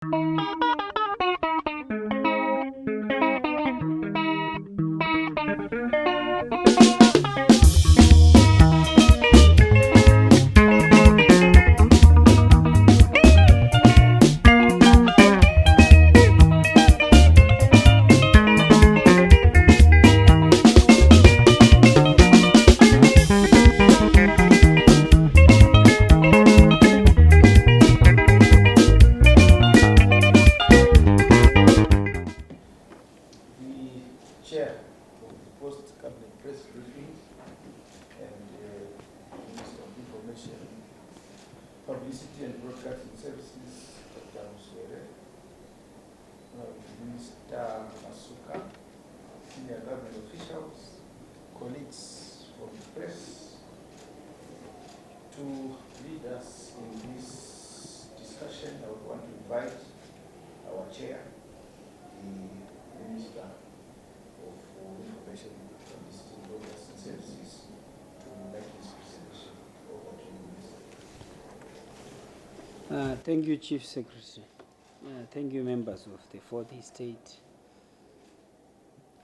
Publicity and Broadcasting Services, Dr. Minister Masuka, senior government officials, colleagues from the press, to lead us in this discussion. I would want to invite our chair, the Minister of Information, Publicity and Broadcasting Services, to make this presentation. Over to you, Minister. Thank you, Chief Secretary. Thank you, members of the Fourth Estate,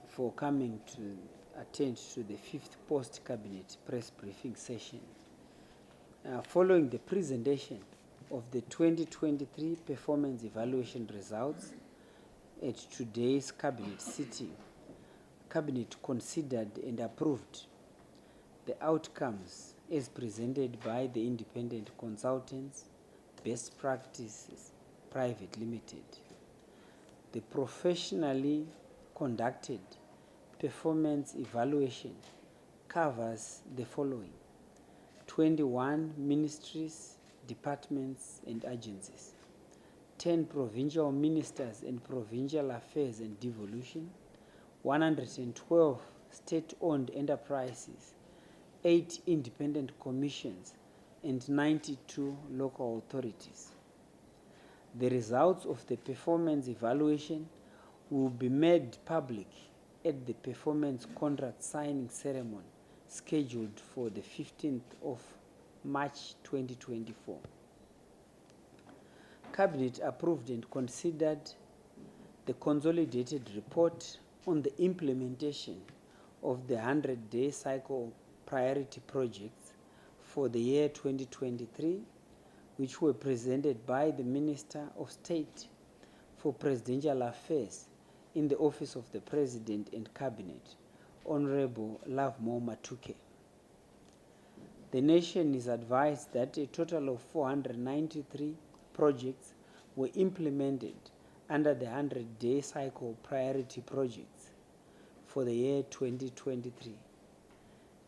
for coming to attend to the fifth post-cabinet press briefing session. Following the presentation of the 2023 performance evaluation results at today's cabinet sitting, cabinet considered and approved the outcomes as presented by the independent consultants Best Practices Private Limited. The professionally conducted performance evaluation covers the following: 21 ministries, departments and agencies, 10 provincial ministers and provincial affairs and devolution, 112 state-owned enterprises, 8 independent commissions, and 92 local authorities. The results of the performance evaluation will be made public at the performance contract signing ceremony scheduled for the 15th of March 2024. Cabinet approved and considered the consolidated report on the implementation of the 100-day cycle priority projects for the year 2023, which were presented by the Minister of State for Presidential Affairs in the Office of the President and Cabinet, Honorable Lovemore Matuke. The nation is advised that a total of 493 projects were implemented under the 100-day cycle priority projects for the year 2023.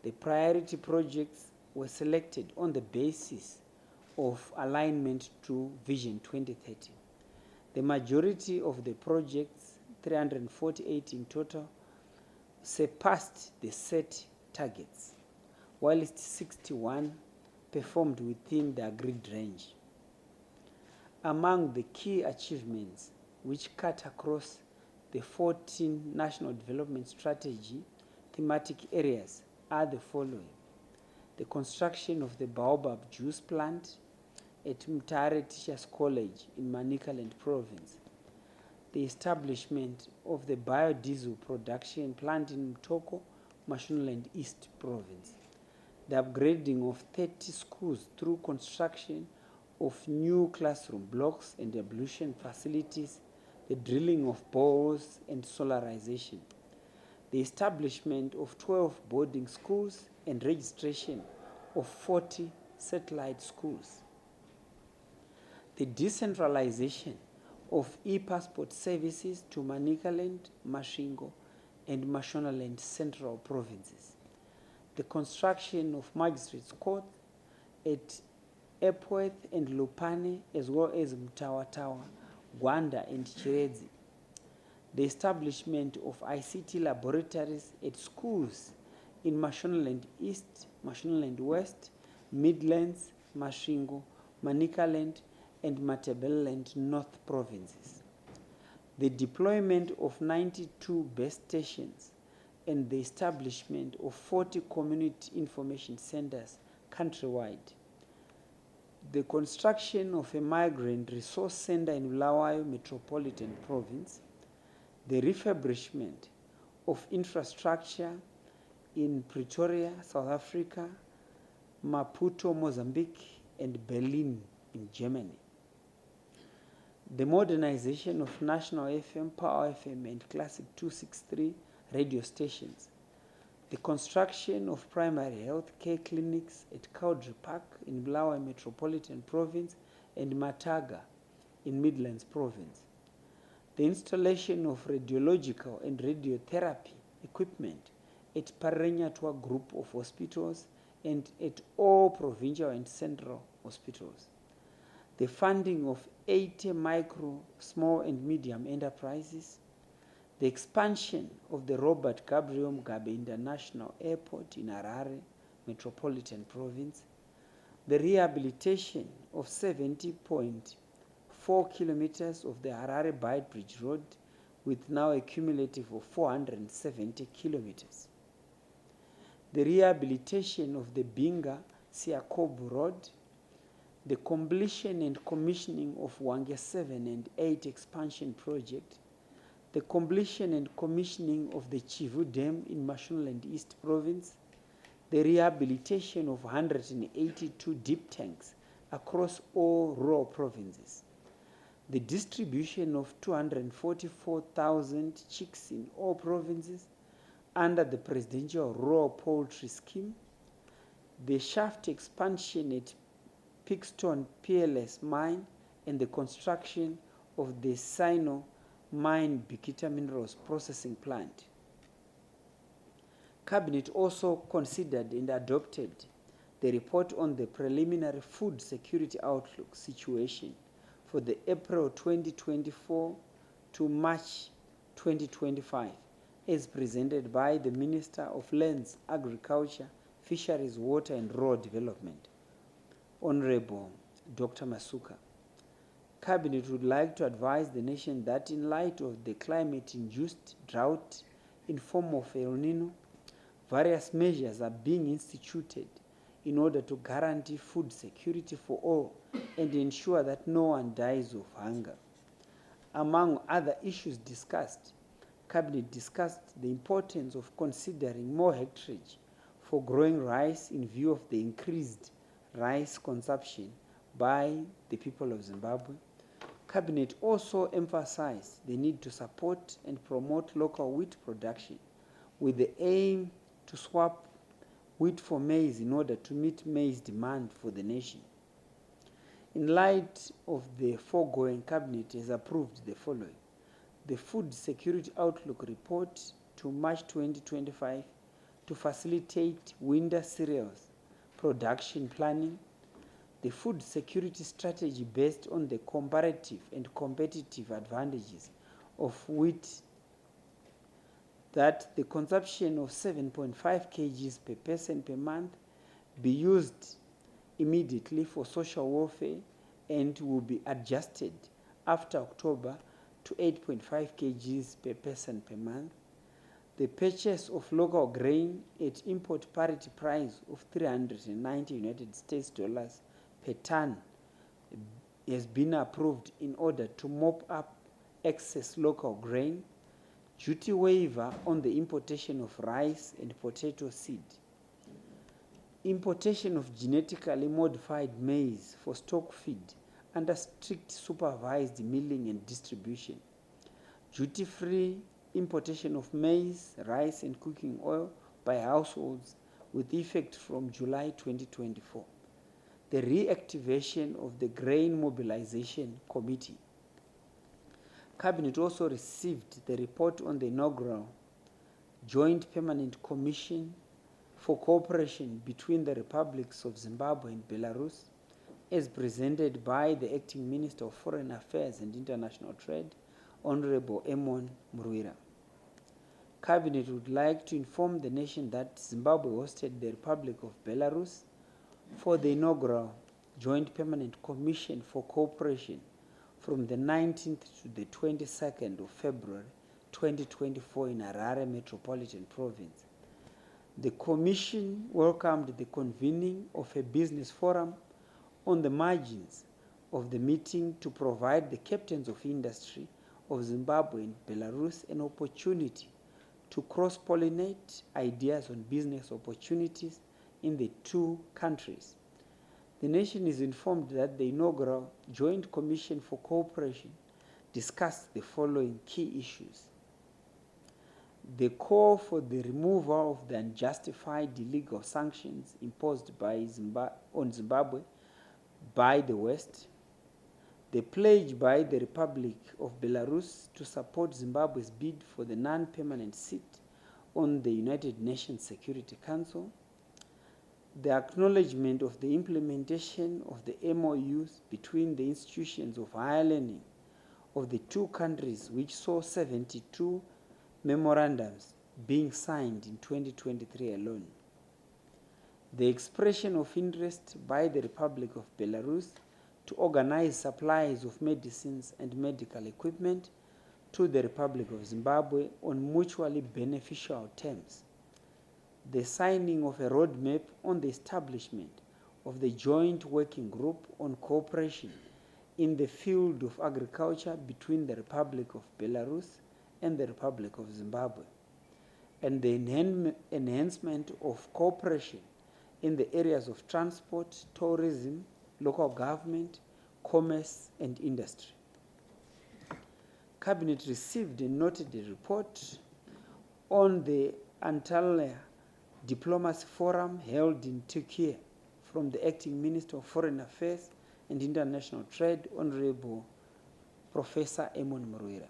The priority projects were selected on the basis of alignment to Vision 2030. The majority of the projects, 348 in total, surpassed the set targets, whilst 61 performed within the agreed range. Among the key achievements which cut across the 14 National Development Strategy thematic areas are the following: the construction of the Baobab juice plant at Harare Teachers College in Manicaland Province, the establishment of the biodiesel production plant in Mtoko, Mashonaland East Province, the upgrading of 30 schools through construction of new classroom blocks and ablution facilities, the drilling of boreholes and solarization, the establishment of 12 boarding schools and registration of 40 satellite schools, the decentralization of e-passport services to Manicaland, Masvingo, and Mashonaland Central Provinces, the construction of magistrates' courts at Epworth and Lupane, as well as Mtawatawa, Gwanda, and Chiredzi, the establishment of ICT laboratories at schools in Mashonaland East, Mashonaland West, Midlands, Masvingo, Manicaland, and Matabeleland North provinces, the deployment of 92 base stations and the establishment of 40 community information centers countrywide, the construction of a migrant resource center in Bulawayo Metropolitan Province, the refurbishment of infrastructure in Pretoria, South Africa, Maputo, Mozambique, and Berlin in Germany. The modernization of National FM, Power FM, and Classic 263 radio stations. The construction of primary health care clinics at Cowdrey Park in Bulawayo Metropolitan Province and Mataga in Midlands Province. The installation of radiological and radiotherapy equipment at Parenyatwa Group of Hospitals and at all provincial and central hospitals. The funding of 80 micro, small and medium enterprises. The expansion of the Robert Gabriel Mugabe International Airport in Harare Metropolitan Province. The rehabilitation of 70.4 kilometers of the Harare Bout Bridge Road with now a cumulative of 470 kilometers. The rehabilitation of the Binga Siakobu Road, the completion and commissioning of Wange 7 and 8 expansion project, the completion and commissioning of the Chivu Dam in Mashonaland East Province, the rehabilitation of 182 deep tanks across all rural provinces, the distribution of 244,000 chicks in all provinces under the Presidential Rural Poultry Scheme, the shaft expansion at Pixton PLS mine, and the construction of the Sino mine Bikita Minerals processing plant. Cabinet also considered and adopted the report on the preliminary food security outlook situation for the April 2024 to March 2025 as presented by the Minister of Lands, Agriculture, Fisheries, Water and Rural Development, Honorable Dr. Masuka. Cabinet would like to advise the nation that in light of the climate-induced drought in form of El Nino, various measures are being instituted in order to guarantee food security for all and ensure that no one dies of hunger. Among other issues discussed, Cabinet discussed the importance of considering more hectarage for growing rice in view of the increased rice consumption by the people of Zimbabwe. Cabinet also emphasized the need to support and promote local wheat production with the aim to swap wheat for maize in order to meet maize demand for the nation. In light of the foregoing, Cabinet has approved the following: the Food Security Outlook Report to March 2025 to facilitate winter cereals production planning, the food security strategy based on the comparative and competitive advantages of wheat, that the consumption of 7.5 kgs per person per month be used immediately for social welfare and will be adjusted after October to 8.5 kgs per person per month. The purchase of local grain at import parity price of 390 United States dollars per ton has been approved in order to mop up excess local grain, duty waiver on the importation of rice and potato seed, importation of genetically modified maize for stock feed under strict supervised milling and distribution, duty-free importation of maize, rice and cooking oil by households with effect from July 2024, the reactivation of the Grain Mobilization Committee. Cabinet also received the report on the inaugural Joint Permanent Commission for Cooperation between the Republics of Zimbabwe and Belarus, as presented by the Acting Minister of Foreign Affairs and International Trade, Honorable Emon Murwira. Cabinet would like to inform the nation that Zimbabwe hosted the Republic of Belarus for the inaugural Joint Permanent Commission for Cooperation from the 19th to the 22nd of February 2024 in Harare Metropolitan Province. The Commission welcomed the convening of a business forum on the margins of the meeting to provide the captains of industry of Zimbabwe and Belarus an opportunity to cross-pollinate ideas on business opportunities in the two countries. The nation is informed that the inaugural Joint Commission for Cooperation discussed the following key issues: the call for the removal of the unjustified illegal sanctions imposed on Zimbabwe by the West, the pledge by the Republic of Belarus to support Zimbabwe's bid for the non-permanent seat on the United Nations Security Council, the acknowledgement of the implementation of the MOUs between the institutions of higher learning of the two countries, which saw 72 memorandums being signed in 2023 alone, the expression of interest by the Republic of Belarus to organize supplies of medicines and medical equipment to the Republic of Zimbabwe on mutually beneficial terms, the signing of a roadmap on the establishment of the Joint Working Group on Cooperation in the field of agriculture between the Republic of Belarus and the Republic of Zimbabwe, and the enhancement of cooperation in the areas of transport, tourism, local government, commerce, and industry. Cabinet received and noted a report on the Antalya Diplomacy Forum held in Turkey from the Acting Minister of Foreign Affairs and International Trade, Honorable Professor Emon Mruira.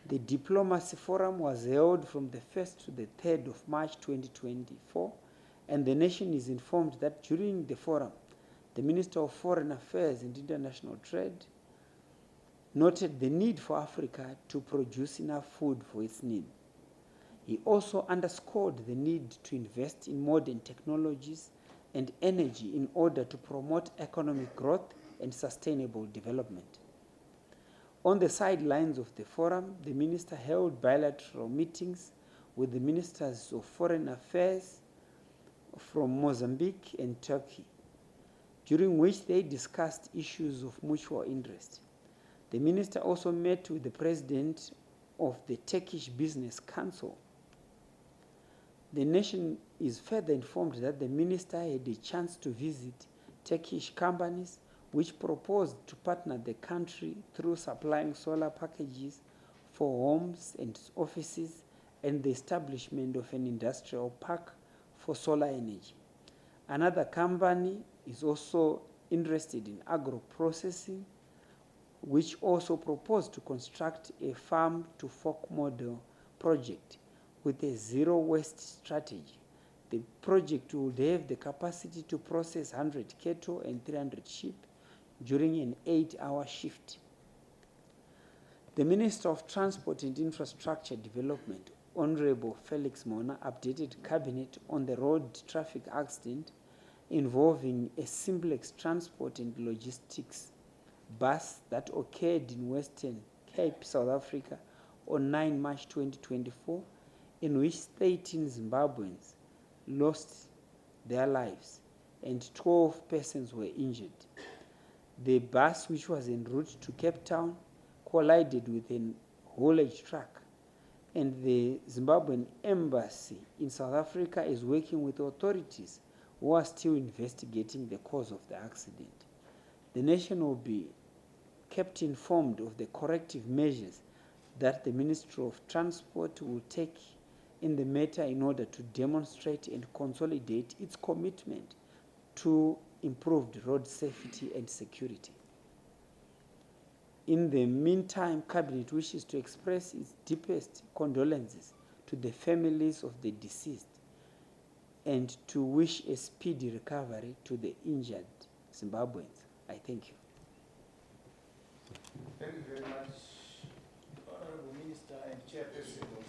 The Diplomacy Forum was held from the 1st to the 3rd of March 2024, and the nation is informed that during the forum, the Minister of Foreign Affairs and International Trade noted the need for Africa to produce enough food for its needs. He also underscored the need to invest in modern technologies and energy in order to promote economic growth and sustainable development. On the sidelines of the forum, the minister held bilateral meetings with the ministers of foreign affairs from Mozambique and Turkey, during which they discussed issues of mutual interest. The minister also met with the president of the Turkish Business Council. The nation is further informed that the minister had a chance to visit Turkish companies which proposed to partner the country through supplying solar packages for homes and offices and the establishment of an industrial park for solar energy. Another company is also interested in agro-processing, which also proposed to construct a farm-to-fork model project with a zero-waste strategy. The project would have the capacity to process 100 cattle and 300 sheep during an 8-hour shift. The Minister of Transport and Infrastructure Development, Honorable Felix Mona, updated Cabinet on the road traffic accident involving a Simplex Transport and Logistics bus that occurred in Western Cape, South Africa on 9 March 2024, in which 13 Zimbabweans lost their lives and 12 persons were injured. The bus, which was en route to Cape Town, collided with a haulage truck, and the Zimbabwean embassy in South Africa is working with authorities who are still investigating the cause of the accident. The nation will be kept informed of the corrective measures that the Ministry of Transport will take in the matter in order to demonstrate and consolidate its commitment to improved road safety and security. In the meantime, Cabinet wishes to express its deepest condolences to the families of the deceased and to wish a speedy recovery to the injured Zimbabweans. I thank you. Thank you very much, Honorable Minister and Chairperson of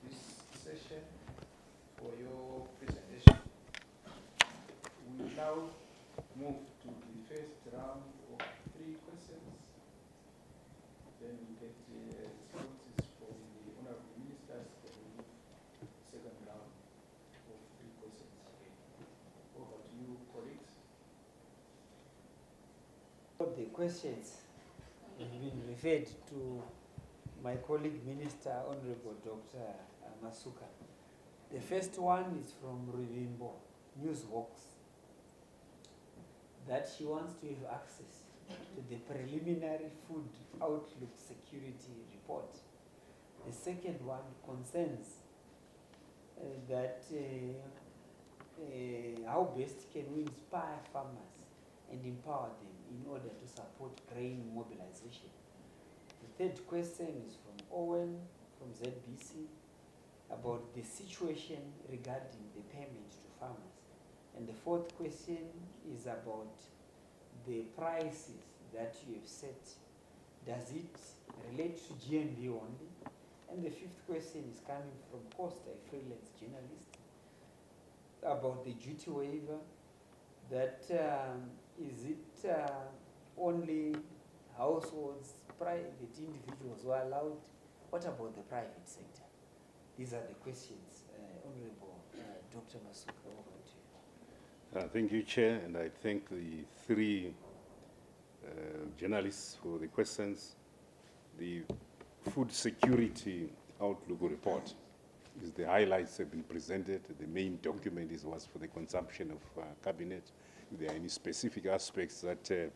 this session, for your presentation. We will now move to the first round of 3 questions. Then we get responses from the Honorable Ministers. Then we move to the second round of 3 questions again. Over to you, colleagues. questions have been referred to my colleague Minister, Honorable Dr. Masuka. The first one is from Rivimbo Newsbox, that she wants to have access to the preliminary food outlook security report. The second one concerns that how best can we inspire farmers and empower them in order to support grain mobilization. The third question is from Owen from ZBC about the situation regarding the payment to farmers. And the fourth question is about the prices that you have set. Does it relate to GMB only? And the fifth question is coming from Costa, a freelance journalist, about the duty waiver. That is it only households, private individuals who are allowed? What about the private sector? These are the questions. Honorable Dr. Masuka, over to you. Thank you, Chair, and I thank the three journalists for the questions. The Food Security Outlook report is the highlights have been presented. The main document was for the consumption of Cabinet. If there are any specific aspects that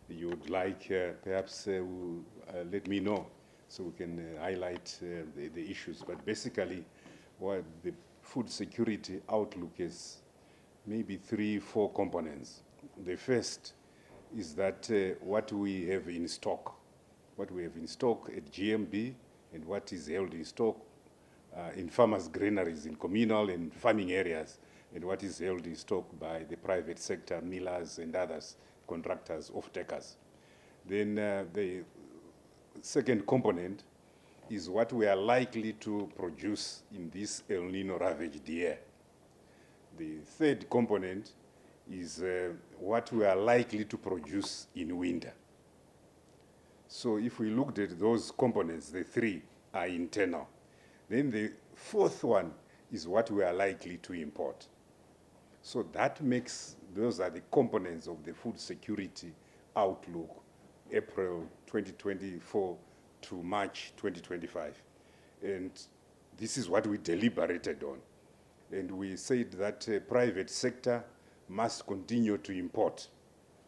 you would like, perhaps let me know so we can highlight the issues. But basically, what the Food Security Outlook is maybe 3-4 components. The first is that what we have in stock at GMB and what is held in stock in farmers' granaries, in communal and farming areas, and what is held in stock by the private sector, millers and others, contractors, off-takers. Then the second component is what we are likely to produce in this El Nino ravaged year. The third component is what we are likely to produce in winter. So if we looked at those components, the three are internal. Then the fourth one is what we are likely to import. So that makes, those are the components of the food security outlook, April 2024 to March 2025. And this is what we deliberated on. And we said that private sector must continue to import.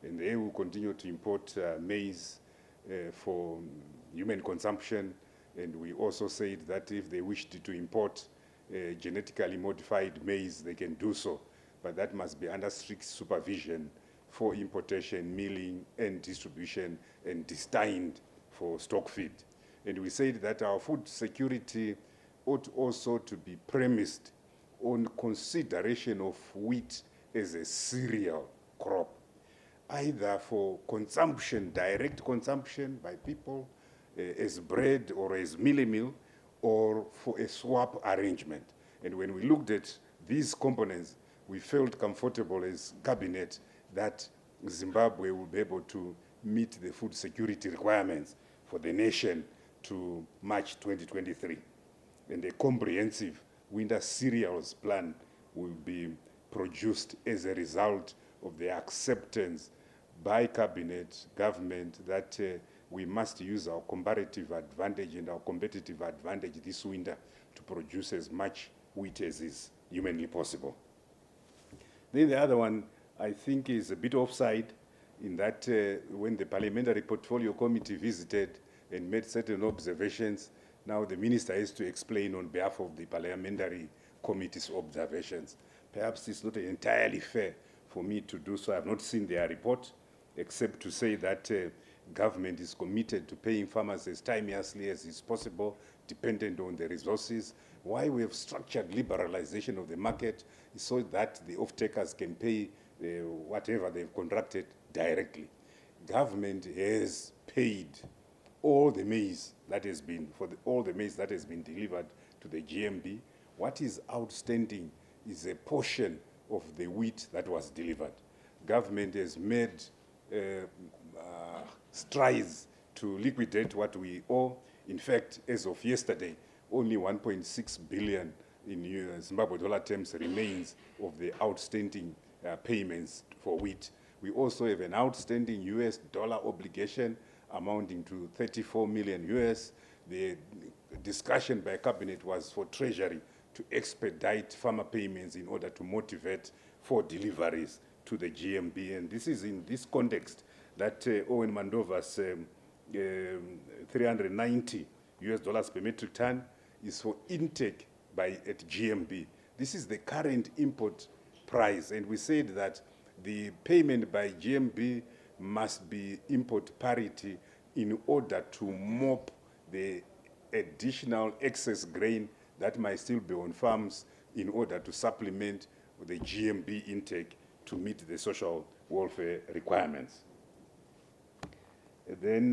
And they will continue to import maize for human consumption. And we also said that if they wished to import genetically modified maize, they can do so. But that must be under strict supervision for importation, milling, and distribution, and destined for stock feed. And we said that our food security ought also to be premised on consideration of wheat as a cereal crop, either for consumption, direct consumption by people, as bread or as mealie meal, or for a swap arrangement. And when we looked at these components, we felt comfortable as cabinet that Zimbabwe will be able to meet the food security requirements for the nation to March 2023. And a comprehensive winter cereals plan will be produced as a result of the acceptance by cabinet, government, that we must use our comparative advantage and our competitive advantage this winter to produce as much wheat as is humanly possible. Then the other one, I think, is a bit offside in that when the Parliamentary Portfolio Committee visited and made certain observations, now the minister has to explain on behalf of the Parliamentary Committee's observations. Perhaps it's not entirely fair for me to do so. I have not seen their report, except to say that government is committed to paying farmers as timeously as is possible, dependent on the resources. Why we have structured liberalization of the market is so that the off-takers can pay whatever they've contracted directly. Government has paid all the maize that has been, all the maize that has been delivered to the GMB. What is outstanding is a portion of the wheat that was delivered. Government has made strides to liquidate what we owe. In fact, as of yesterday, only 1.6 billion in Zimbabwe dollar terms remains of the outstanding payments for wheat. We also have an outstanding US dollar obligation amounting to 34 million US. The discussion by cabinet was for Treasury to expedite farmer payments in order to motivate for deliveries to the GMB. And this is in this context that Owen Mandova's 390 US dollars per metric ton is for intake at GMB. This is the current import price, and we said that the payment by GMB must be import parity in order to mop the additional excess grain that might still be on farms in order to supplement the GMB intake to meet the social welfare requirements. Then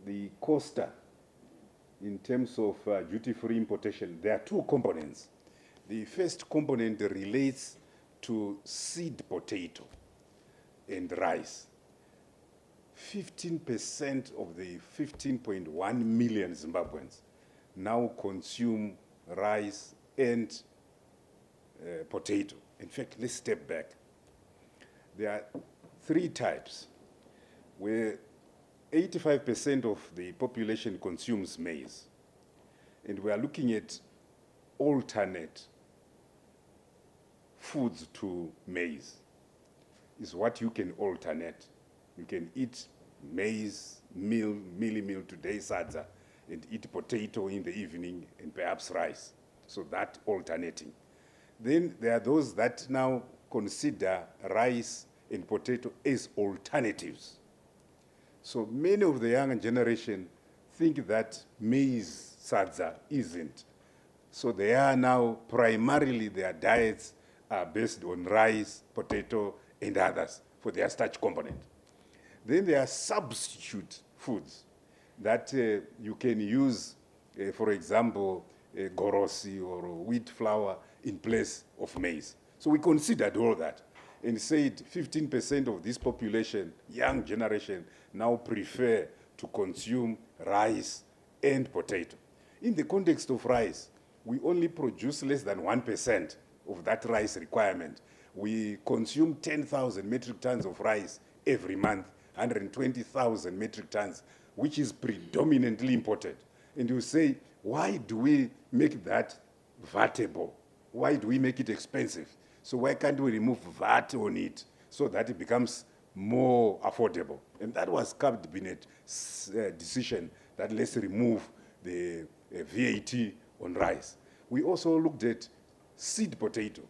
the COSTA, in terms of duty-free importation, there are two components. The first component relates to seed potato and rice. 15% of the 15.1 million Zimbabweans now consume rice and potato. In fact, let's step back. There are three types where 85% of the population consumes maize. And we are looking at alternate foods to maize. Is what you can alternate. You can eat maize, mealie meal today, sadza, and eat potato in the evening and perhaps rice. So that alternating. Then there are those that now consider rice and potato as alternatives. So many of the younger generation think that maize sadza isn't. So they are now primarily their diets are based on rice, potato, and others for their starch component. Then there are substitute foods that you can use, for example, gorosi or wheat flour in place of maize. So we considered all that and said 15% of this population, young generation, now prefer to consume rice and potato. In the context of rice, we only produce less than 1% of that rice requirement. We consume 10,000 metric tons of rice every month, 120,000 metric tons, which is predominantly imported. And you say, why do we make that vatable? Why do we make it expensive? So why can't we remove VAT on it so that it becomes more affordable? And that was cabinet's decision that let's remove the VAT on rice. We also looked at seed potato.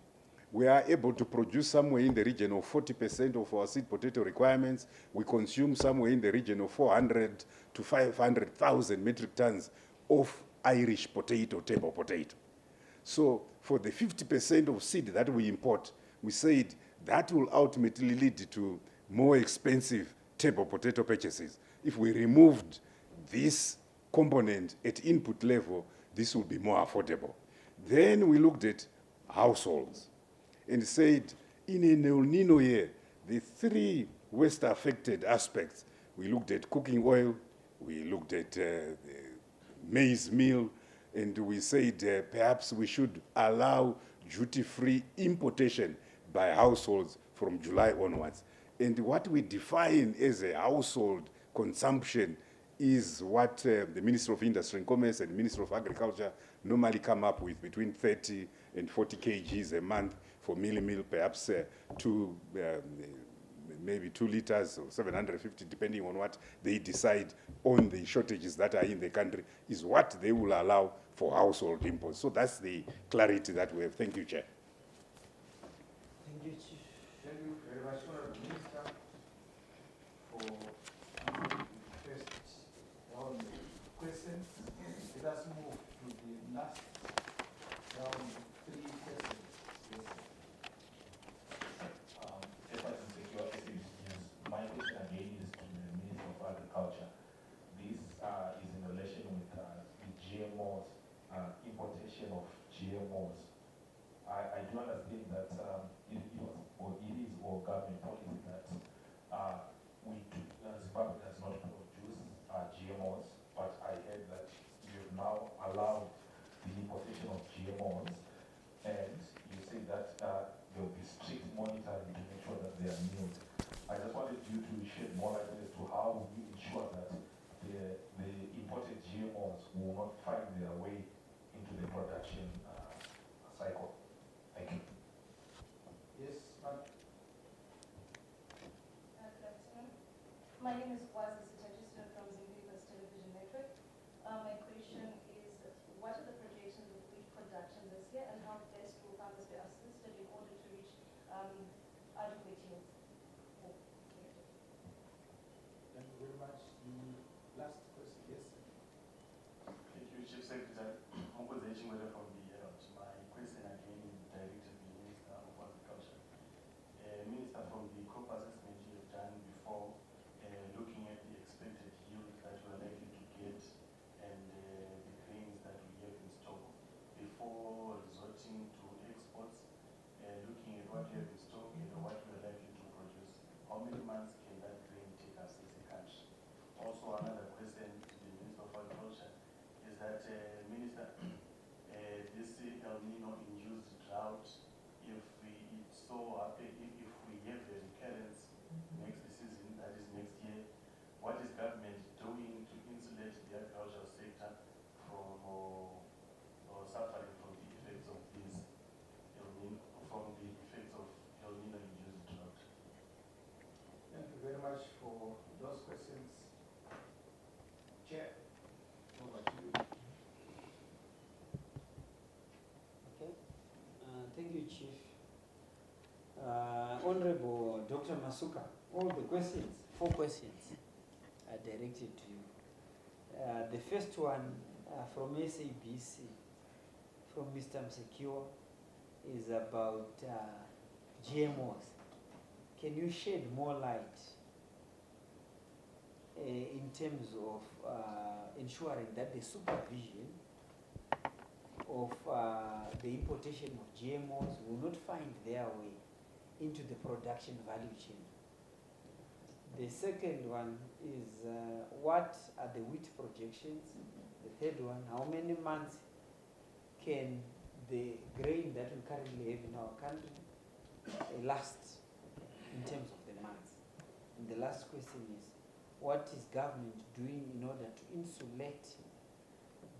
We are able to produce somewhere in the region of 40% of our seed potato requirements. We consume somewhere in the region of 400 to 500,000 metric tons of Irish potato, table potato. So for the 50% of seed that we import, we said that will ultimately lead to more expensive table potato purchases. If we removed this component at input level, this will be more affordable. Then we looked at households and said, in an El Nino year, the three worst affected aspects, we looked at cooking oil, we looked at maize meal, and we said perhaps we should allow duty-free importation by households from July onwards. And what we define as a household consumption is what the Minister of Industry and Commerce and the Minister of Agriculture normally come up with, between 30 and 40 kgs a month for mealie meal, perhaps maybe 2 liters or 750, depending on what they decide on the shortages that are in the country, is what they will allow for household imports. So that's the clarity that we have. Thank you, Chair. Thank you, Chief. Thank you very much, Honourable Minister, for answering the first round of questions. Let us move to the last round of 3 questions. Yes, my question again is to the Minister of Agriculture. This is in relation with the GMOs, importation of GMOs. I do understand that it is our government policy that Zimbabwe does not produce GMOs, but I heard that you have now allowed the importation of GMOs, and you say that there will be strict monitoring to make sure that they are milled. I just their way into the production cycle. Thank you. Yes, ma'am. Good afternoon. My name is Wazi Sitajisto from Zimbabwe Television Network. My question is, what are the projections of wheat production this year, and how best will farmers be assisted in order to reach adequate yields? Thank you very much. The last question, yes. Thank you, Chief Secretary. Mokuzei Chimwere from the Herald. My question again is directed to the Minister of Agriculture. Minister, from the crop assessment you have done before, looking at the expected yield that we are likely to get and the grains that we have in stock, before resorting to exports, looking at what we have in stock and what we are likely to produce, how many months can that grain take us as a country? Also, another question to the Minister of Agriculture is that, Minister, this El Nino-induced drought, if we have a recurrence next season, that is next year, what is government doing to insulate the agricultural sector from or suffering from the effects of this El Nino-induced drought? Thank you very much for those questions. Chair, over to you. Okay. Thank you, Chief. Honorable Dr. Masuka, all the questions, 4 questions, are directed to you. The first one from SABC, from Mr. Msekio, is about GMOs. Can you shed more light in terms of ensuring that the supervision of the importation of GMOs will not find their way into the production value chain? The second one is what are the wheat projections? The third one, how many months can the grain that we currently have in our country last in terms of the months? And the last question is, what is government doing in order to insulate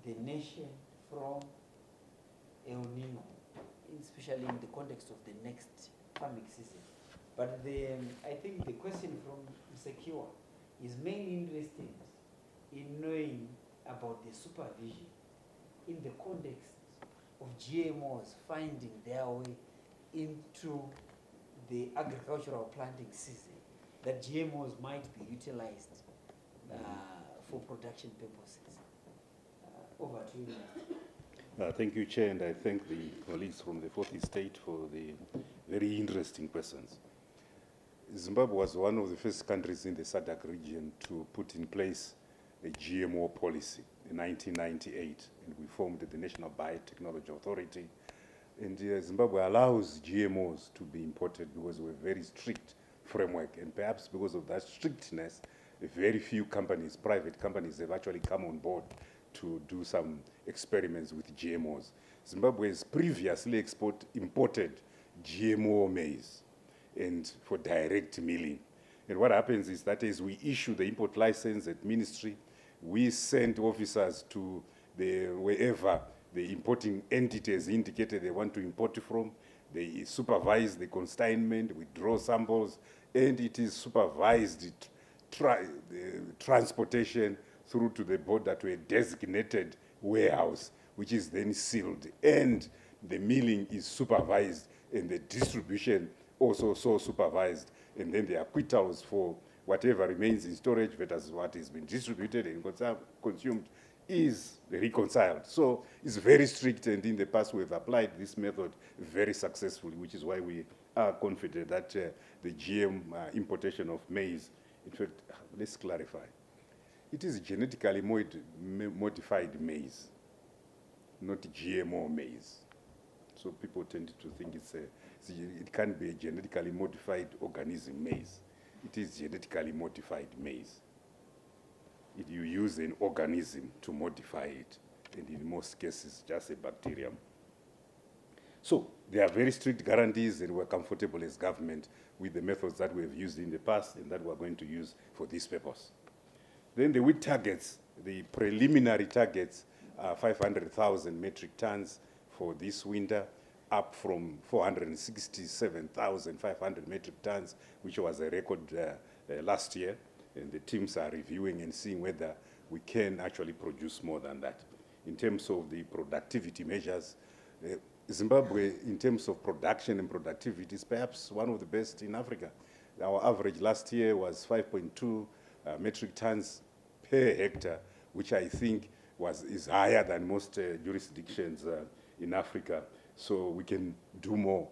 the nation from El Nino, especially in the context of the next farming season? But I think the question from Secure is mainly interested in knowing about the supervision in the context of GMOs finding their way into the agricultural planting season, that GMOs might be utilized for production purposes. Over to you. Thank you, Chair, and I thank the colleagues from the Fourth Estate for the very interesting questions. Zimbabwe was one of the first countries in the SADC region to put in place a GMO policy in 1998, and we formed the National Biotechnology Authority. And Zimbabwe allows GMOs to be imported because of a very strict framework, and perhaps because of that strictness, very few companies, private companies, have actually come on board to do some experiments with GMOs. Zimbabwe has previously imported GMO maize and for direct milling. And what happens is that as we issue the import license at ministry, we send officers to wherever the importing entities indicated they want to import from. They supervise the consignment, we draw samples, and it is supervised transportation through to the border to a designated warehouse, which is then sealed. And the milling is supervised, and the distribution also so supervised. And then the acquittals for whatever remains in storage versus what has been distributed and consumed is reconciled. So it's very strict, and in the past we've applied this method very successfully, which is why we are confident that the GM importation of maize, in fact, let's clarify. It is genetically modified maize, not GMO maize. So people tend to think it can be a genetically modified organism maize. It is genetically modified maize. You use an organism to modify it, and in most cases, just a bacterium. So there are very strict guarantees, and we're comfortable as government with the methods that we have used in the past and that we're going to use for this purpose. Then the wheat targets, the preliminary targets, 500,000 metric tons for this winter, up from 467,500 metric tons, which was a record last year. And the teams are reviewing and seeing whether we can actually produce more than that. In terms of the productivity measures, Zimbabwe, in terms of production and productivity, is perhaps one of the best in Africa. Our average last year was 5.2 metric tons per hectare, which I think is higher than most jurisdictions in Africa. So we can do more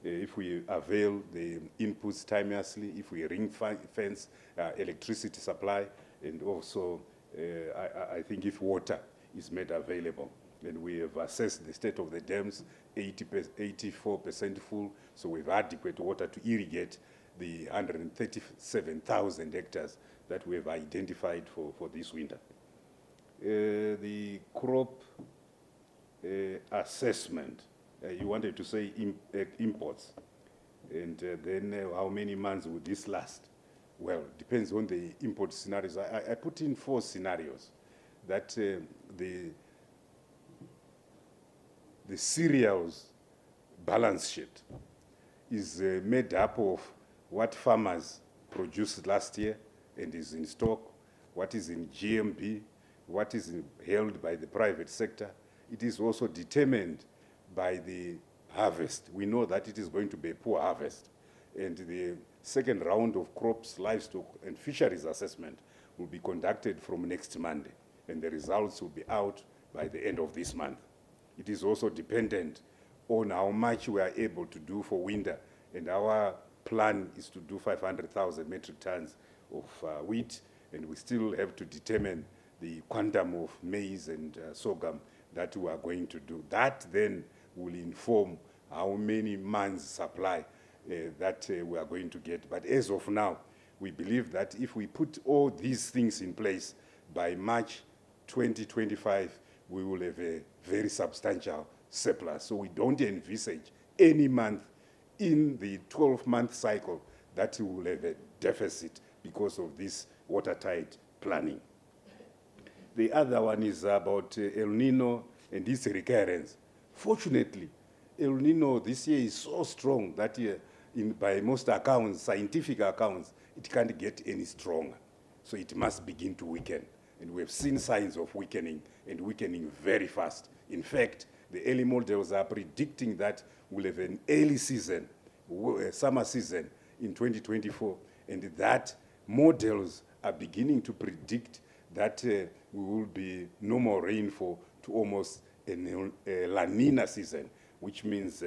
if we avail the inputs timelessly, if we ring fence electricity supply, and also I think if water is made available. And we have assessed the state of the dams, 84% full, so we have adequate water to irrigate the 137,000 hectares that we have identified for this winter. The crop assessment, you wanted to say imports, and then how many months would this last? Well, depends on the import scenarios. I put in 4 scenarios that the cereals balance sheet is made up of what farmers produced last year and is in stock, what is in GMP, what is held by the private sector. It is also determined by the harvest. We know that it is going to be a poor harvest. And the second round of crops, livestock, and fisheries assessment will be conducted from next Monday, and the results will be out by the end of this month. It is also dependent on how much we are able to do for winter, and our plan is to do 500,000 metric tons of wheat, and we still have to determine the quantum of maize and sorghum that we are going to do. That then will inform how many months' supply that we are going to get. But as of now, we believe that if we put all these things in place, by March 2025, we will have a very substantial surplus. So we don't envisage any month in the 12-month cycle that we will have a deficit because of this watertight planning. The other one is about El Nino and its recurrence. Fortunately, El Nino this year is so strong that by most accounts, scientific accounts, it can't get any stronger. So it must begin to weaken. And we have seen signs of weakening, and weakening very fast. In fact, the early models are predicting that we'll have an early season, summer season in 2024, and that models are beginning to predict that we will be no more rainfall to almost a La Nina season, which means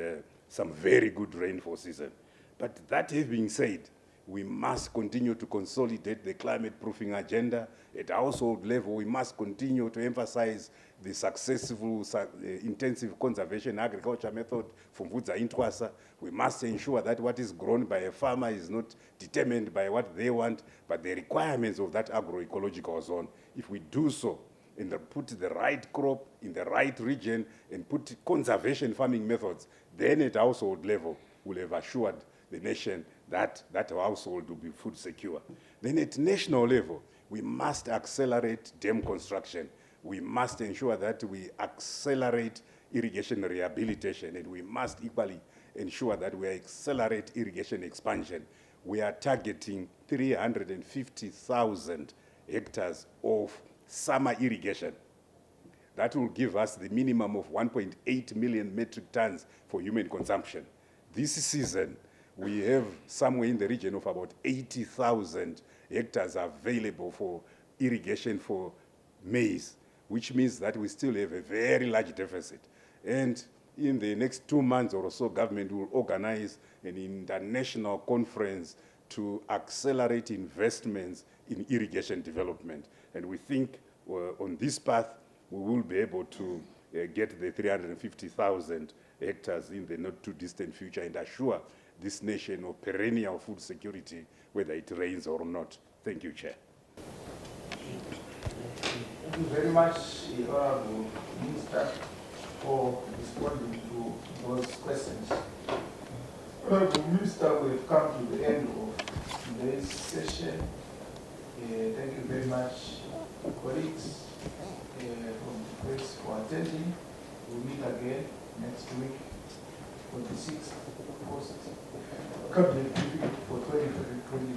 some very good rainfall season. But that having said, we must continue to consolidate the climate proofing agenda. At household level, we must continue to emphasize the successful intensive conservation agriculture method from Vudza Intwasa. We must ensure that what is grown by a farmer is not determined by what they want, but the requirements of that agroecological zone. If we do so, and put the right crop in the right region, and put conservation farming methods, then at household level, we'll have assured the nation that that household will be food secure. Then at national level, we must accelerate dam construction. We must ensure that we accelerate irrigation rehabilitation, and we must equally ensure that we accelerate irrigation expansion. We are targeting 350,000 hectares of summer irrigation. That will give us the minimum of 1.8 million metric tons for human consumption. This season, we have somewhere in the region of about 80,000 hectares available for irrigation for maize, which means that we still have a very large deficit. And in the next 2 months or so, government will organize an international conference to accelerate investments in irrigation development. And we think on this path, we will be able to get the 350,000 hectares in the not too distant future and assure this nation of perennial food security, whether it rains or not. Thank you, Chair. Thank you very much, Honorable Minister, for responding to those questions. Honorable Minister, we've come to the end of today's session. Thank you very much, colleagues from the press for attending. We'll meet again next week for the 6th post cabinet briefing for 2023.